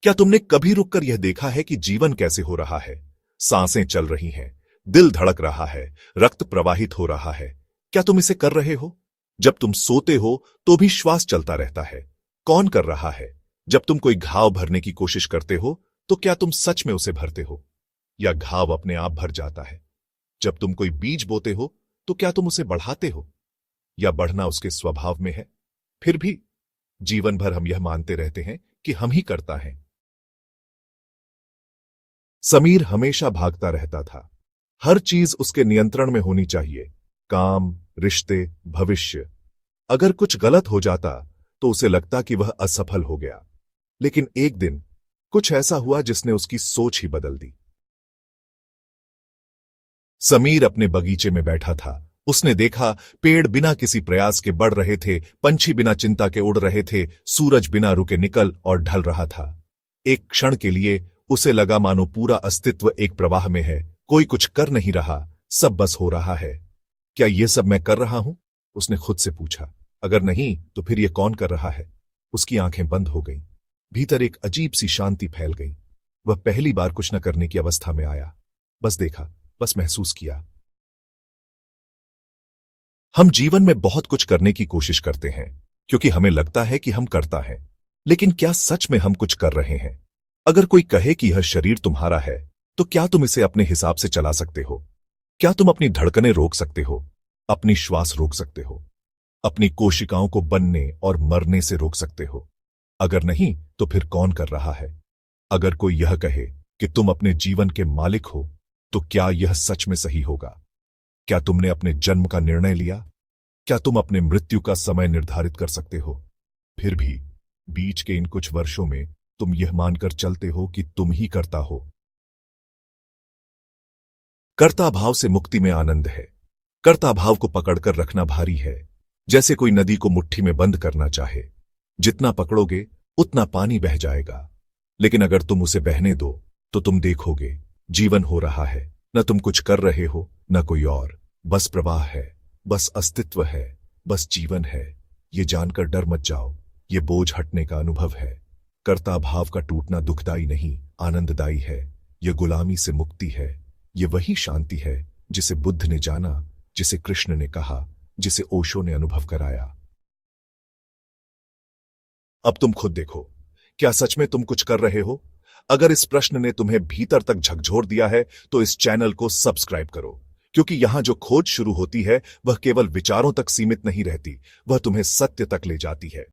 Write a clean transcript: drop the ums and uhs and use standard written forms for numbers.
क्या तुमने कभी रुककर यह देखा है कि जीवन कैसे हो रहा है? सांसें चल रही हैं, दिल धड़क रहा है, रक्त प्रवाहित हो रहा है। क्या तुम इसे कर रहे हो? जब तुम सोते हो तो भी श्वास चलता रहता है। कौन कर रहा है? जब तुम कोई घाव भरने की कोशिश करते हो तो क्या तुम सच में उसे भरते हो, या घाव अपने आप भर जाता है? जब तुम कोई बीज बोते हो तो क्या तुम उसे बढ़ाते हो, या बढ़ना उसके स्वभाव में है? फिर भी जीवन भर हम यह मानते रहते हैं कि हम ही करता है। समीर हमेशा भागता रहता था। हर चीज उसके नियंत्रण में होनी चाहिए, काम, रिश्ते, भविष्य। अगर कुछ गलत हो जाता तो उसे लगता कि वह असफल हो गया। लेकिन एक दिन कुछ ऐसा हुआ जिसने उसकी सोच ही बदल दी। समीर अपने बगीचे में बैठा था। उसने देखा पेड़ बिना किसी प्रयास के बढ़ रहे थे, पंछी बिना चिंता के उड़ रहे थे, सूरज बिना रुके निकल और ढल रहा था। एक क्षण के लिए उसे लगा मानो पूरा अस्तित्व एक प्रवाह में है, कोई कुछ कर नहीं रहा, सब बस हो रहा है। क्या ये सब मैं कर रहा हूं? उसने खुद से पूछा। अगर नहीं तो फिर ये कौन कर रहा है? उसकी आंखें बंद हो गईं। भीतर एक अजीब सी शांति फैल गई। वह पहली बार कुछ न करने की अवस्था में आया। बस देखा, बस महसूस किया। हम जीवन में बहुत कुछ करने की कोशिश करते हैं क्योंकि हमें लगता है कि हम करता है, लेकिन क्या सच में हम कुछ कर रहे हैं? अगर कोई कहे कि यह शरीर तुम्हारा है, तो क्या तुम इसे अपने हिसाब से चला सकते हो? क्या तुम अपनी धड़कनें रोक सकते हो, अपनी श्वास रोक सकते हो, अपनी कोशिकाओं को बनने और मरने से रोक सकते हो? अगर नहीं तो फिर कौन कर रहा है? अगर कोई यह कहे कि तुम अपने जीवन के मालिक हो, तो क्या यह सच में सही होगा? क्या तुमने अपने जन्म का निर्णय लिया? क्या तुम अपने मृत्यु का समय निर्धारित कर सकते हो? फिर भी बीच के इन कुछ वर्षों में तुम यह मानकर चलते हो कि तुम ही करता हो। कर्ता भाव से मुक्ति में आनंद है। कर्ता भाव को पकड़कर रखना भारी है, जैसे कोई नदी को मुट्ठी में बंद करना चाहे। जितना पकड़ोगे उतना पानी बह जाएगा, लेकिन अगर तुम उसे बहने दो तो तुम देखोगे जीवन हो रहा है। न तुम कुछ कर रहे हो, न कोई और, बस प्रवाह है, बस अस्तित्व है, बस जीवन है। ये जानकर डर मत जाओ, ये बोझ हटने का अनुभव है। कर्ता भाव का टूटना दुखदाई नहीं, आनंददायी है। यह गुलामी से मुक्ति है। ये वही शांति है जिसे बुद्ध ने जाना, जिसे कृष्ण ने कहा, जिसे ओशो ने अनुभव कराया। अब तुम खुद देखो, क्या सच में तुम कुछ कर रहे हो? अगर इस प्रश्न ने तुम्हें भीतर तक झकझोर दिया है तो इस चैनल को सब्सक्राइब करो, क्योंकि यहां जो खोज शुरू होती है वह केवल विचारों तक सीमित नहीं रहती, वह तुम्हें सत्य तक ले जाती है।